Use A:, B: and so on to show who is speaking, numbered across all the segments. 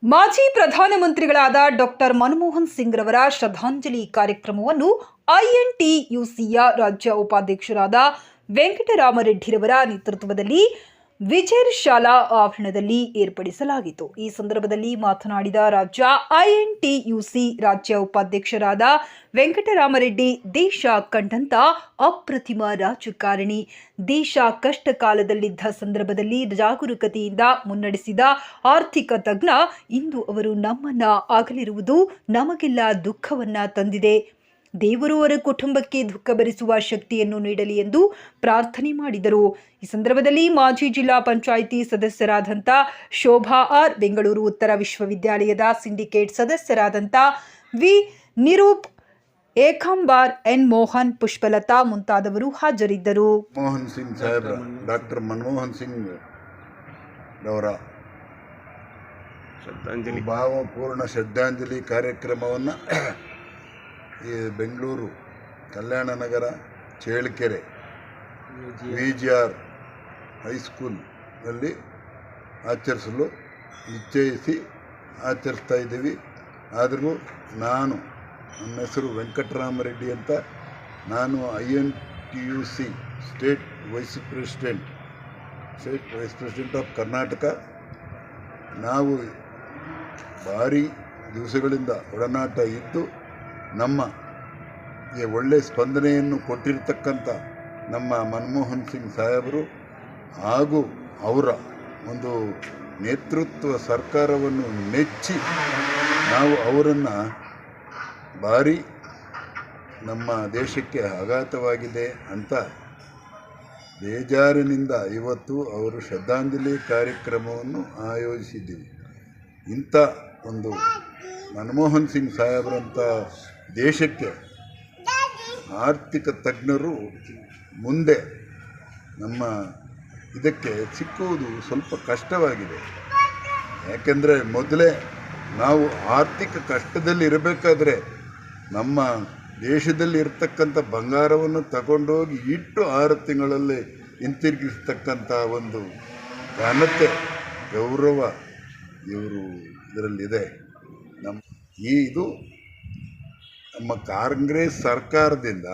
A: ಮಾಜಿ ಪ್ರಧಾನಮಂತ್ರಿಗಳಾದ ಡಾಕ್ಟರ್ ಮನಮೋಹನ್ ಸಿಂಗ್ ರವರ ಶ್ರದ್ಧಾಂಜಲಿ ಕಾರ್ಯಕ್ರಮವನ್ನು ಐಎನ್ಟಿಯುಸಿಯ ರಾಜ್ಯ ಉಪಾಧ್ಯಕ್ಷರಾದ ವೆಂಕಟರಾಮರೆಡ್ಡಿರವರ ನೇತೃತ್ವದಲ್ಲಿ ವಿಜಯ್ ಶಾಲಾ ಆವರಣದಲ್ಲಿ ಏರ್ಪಡಿಸಲಾಗಿತ್ತು. ಈ ಸಂದರ್ಭದಲ್ಲಿ ಮಾತನಾಡಿದ ರಾಜ್ಯ ಐಎನ್ಟಿಯುಸಿ ರಾಜ್ಯ ಉಪಾಧ್ಯಕ್ಷರಾದ ವೆಂಕಟರಾಮರೆಡ್ಡಿ, ದೇಶ ಕಂಡಂತ ಅಪ್ರತಿಮ ರಾಜಕಾರಣಿ, ದೇಶ ಕಷ್ಟ ಕಾಲದಲ್ಲಿದ್ದ ಸಂದರ್ಭದಲ್ಲಿ ಜಾಗರೂಕತೆಯಿಂದ ಮುನ್ನಡೆಸಿದ ಆರ್ಥಿಕ ತಜ್ಞ. ಇಂದು ಅವರು ನಮ್ಮನ್ನ ಅಗಲಿರುವುದು ನಮಗೆಲ್ಲ ದುಃಖವನ್ನ ತಂದಿದೆ. ದೇವರು ಅವರ ಕುಟುಂಬಕ್ಕೆ ದುಃಖ ಭರಿಸುವ ಶಕ್ತಿಯನ್ನು ನೀಡಲಿ ಎಂದು ಪ್ರಾರ್ಥನೆ ಮಾಡಿದರು. ಈ ಸಂದರ್ಭದಲ್ಲಿ ಮಾಜಿ ಜಿಲ್ಲಾ ಪಂಚಾಯಿತಿ ಸದಸ್ಯರಾದಂಥ ಶೋಭಾ ಆರ್, ಬೆಂಗಳೂರು ಉತ್ತರ ವಿಶ್ವವಿದ್ಯಾಲಯದ ಸಿಂಡಿಕೇಟ್ ಸದಸ್ಯರಾದಂಥ ವಿ ನಿರೂಪ್, ಏಕಾಂಬಾರ್, ಎನ್ ಮೋಹನ್, ಪುಷ್ಪಲತಾ ಮುಂತಾದವರು ಹಾಜರಿದ್ದರು.
B: ಮನಮೋಹನ್ ಸಿಂಗ್ ಸಾಹೇಬ್ರ, ಡಾಕ್ಟರ್ ಮನಮೋಹನ್ ಸಿಂಗ್ ಅವರ ಭಾವಪೂರ್ಣ ಶ್ರದ್ಧಾಂಜಲಿ ಕಾರ್ಯಕ್ರಮವನ್ನು ಈ ಬೆಂಗಳೂರು ಕಲ್ಯಾಣ ನಗರ ಚೇಳಕೆರೆ ವಿಜಿಆರ್ ಹೈಸ್ಕೂಲ್ನಲ್ಲಿ ಆಚರಿಸಲು ನಿಶ್ಚಯಿಸಿ ಆಚರಿಸ್ತಾ ಇದ್ದೀವಿ. ಆದರೂ ನನ್ನ ಹೆಸರು ವೆಂಕಟರಾಮರೆಡ್ಡಿ ಅಂತ. ನಾನು INTUC state vice president of Karnataka. ನಾವು ಭಾರಿ ದಿವಸಗಳಿಂದ ಒಡನಾಟ ಇದ್ದು ನಮಗೆ ಒಳ್ಳೆಯ ಸ್ಪಂದನೆಯನ್ನು ಕೊಟ್ಟಿರ್ತಕ್ಕಂಥ ನಮ್ಮ ಮನಮೋಹನ್ ಸಿಂಗ್ ಸಾಹೇಬರು ಹಾಗೂ ಅವರ ಒಂದು ನೇತೃತ್ವ ಸರ್ಕಾರವನ್ನು ಮೆಚ್ಚಿ ನಾವು ಅವರನ್ನು ಭಾರಿ ನಮ್ಮ ದೇಶಕ್ಕೆ ಆಘಾತವಾಗಿದೆ ಅಂತ ಬೇಜಾರಿನಿಂದ ಇವತ್ತು ಅವರು ಶ್ರದ್ಧಾಂಜಲಿ ಕಾರ್ಯಕ್ರಮವನ್ನು ಆಯೋಜಿಸಿದ್ದೀವಿ. ಇಂಥ ಒಂದು ಮನಮೋಹನ್ ಸಿಂಗ್ ಸಾಹೇಬರಂಥ ದೇಶಕ್ಕೆ ಆರ್ಥಿಕ ತಜ್ಞರು ಮುಂದೆ ನಮ್ಮ ಇದಕ್ಕೆ ಸಿಕ್ಕುವುದು ಸ್ವಲ್ಪ ಕಷ್ಟವಾಗಿದೆ. ಯಾಕೆಂದರೆ ಮೊದಲೇ ನಾವು ಆರ್ಥಿಕ ಕಷ್ಟದಲ್ಲಿ ಇರಬೇಕಾದ್ರೆ ನಮ್ಮ ದೇಶದಲ್ಲಿ ಇರ್ತಕ್ಕಂಥ ಬಂಗಾರವನ್ನು ತಗೊಂಡೋಗಿ ಇಟ್ಟು 6 ತಿಂಗಳಲ್ಲಿ ಹಿಂತಿರುಗಿಸ್ತಕ್ಕಂಥ ಒಂದು ಘನತೆ, ಗೌರವ ಇವರು ಇದರಲ್ಲಿದೆ. ಇದು ನಮ್ಮ ಕಾಂಗ್ರೆಸ್ ಸರ್ಕಾರದಿಂದ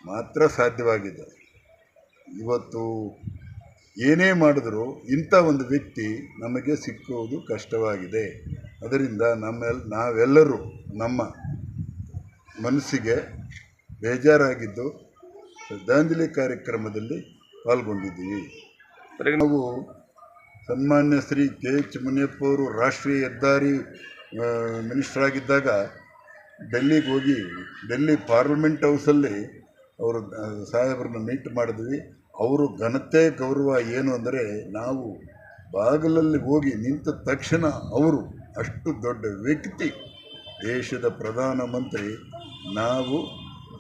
B: ಮಾತ್ರ ಸಾಧ್ಯವಾಗಿದೆ. ಇವತ್ತು ಏನೇ ಮಾಡಿದ್ರೂ ಇಂಥ ಒಂದು ವ್ಯಕ್ತಿ ನಮಗೆ ಸಿಕ್ಕುವುದು ಕಷ್ಟವಾಗಿದೆ. ಅದರಿಂದ ನಾವೆಲ್ಲರೂ ನಮ್ಮ ಮನಸ್ಸಿಗೆ ಬೇಜಾರಾಗಿದ್ದು ಶ್ರದ್ಧಾಂಜಲಿ ಕಾರ್ಯಕ್ರಮದಲ್ಲಿ ಪಾಲ್ಗೊಂಡಿದ್ದೀವಿ. ನಾವು ಸನ್ಮಾನ್ಯ ಶ್ರೀ KH ಮುನಿಯಪ್ಪ ಅವರು ರಾಷ್ಟ್ರೀಯ ಹೆದ್ದಾರಿ ಮಿನಿಸ್ಟರ್ ಆಗಿದ್ದಾಗ ಡೆಲ್ಲಿಗೆ ಹೋಗಿ ಡೆಲ್ಲಿ ಪಾರ್ಲಿಮೆಂಟ್ ಹೌಸಲ್ಲಿ ಅವರು ಸಾಹೇಬ್ರನ್ನ ಮೀಟ್ ಮಾಡಿದ್ವಿ. ಅವರು ಘನತೆ ಗೌರವ ಏನು ಅಂದರೆ, ನಾವು ಬಾಗಿಲಲ್ಲಿ ಹೋಗಿ ನಿಂತ ತಕ್ಷಣ ಅವರು ಅಷ್ಟು ದೊಡ್ಡ ವ್ಯಕ್ತಿ, ದೇಶದ ಪ್ರಧಾನಮಂತ್ರಿ, ನಾವು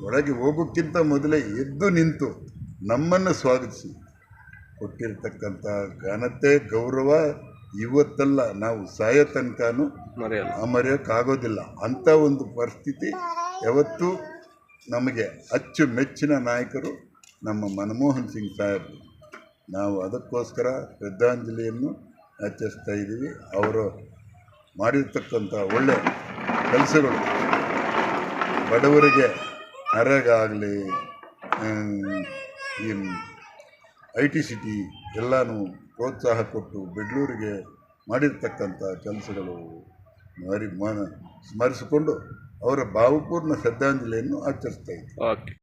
B: ಒಳಗೆ ಹೋಗೋಕ್ಕಿಂತ ಮೊದಲೇ ಎದ್ದು ನಿಂತು ನಮ್ಮನ್ನು ಸ್ವಾಗತಿಸಿ ಕೊಟ್ಟಿರ್ತಕ್ಕಂಥ ಘನತೆ ಗೌರವ ಇವತ್ತಲ್ಲ, ನಾವು ಸಾಯೋ ತನಕನೂ ಮರೆಯೋಕ್ಕಾಗೋದಿಲ್ಲ. ಅಂಥ ಒಂದು ಪರಿಸ್ಥಿತಿ ಯಾವತ್ತೂ ನಮಗೆ ಅಚ್ಚುಮೆಚ್ಚಿನ ನಾಯಕರು ನಮ್ಮ ಮನಮೋಹನ್ ಸಿಂಗ್ ಸಾಹೇಬರು. ನಾವು ಅದಕ್ಕೋಸ್ಕರ ಶ್ರದ್ಧಾಂಜಲಿಯನ್ನು ಆಚರಿಸ್ತಾ ಇದ್ದೀವಿ. ಅವರು ಮಾಡಿರ್ತಕ್ಕಂಥ ಒಳ್ಳೆಯ ಕೆಲಸಗಳು, ಬಡವರಿಗೆ ನರೇಗಾ ಆಗಲಿ, ಈ IT ಸಿಟಿ ಎಲ್ಲನೂ ಪ್ರೋತ್ಸಾಹ ಕೊಟ್ಟು ಬೆಂಗಳೂರಿಗೆ ಮಾಡಿರ್ತಕ್ಕಂಥ ಕೆಲಸಗಳು ಸ್ಮರಿಸಿಕೊಂಡು ಅವರ ಭಾವಪೂರ್ಣ ಶ್ರದ್ಧಾಂಜಲಿಯನ್ನು ಆಚರಿಸ್ತಾ ಇದ್ದೀವಿ.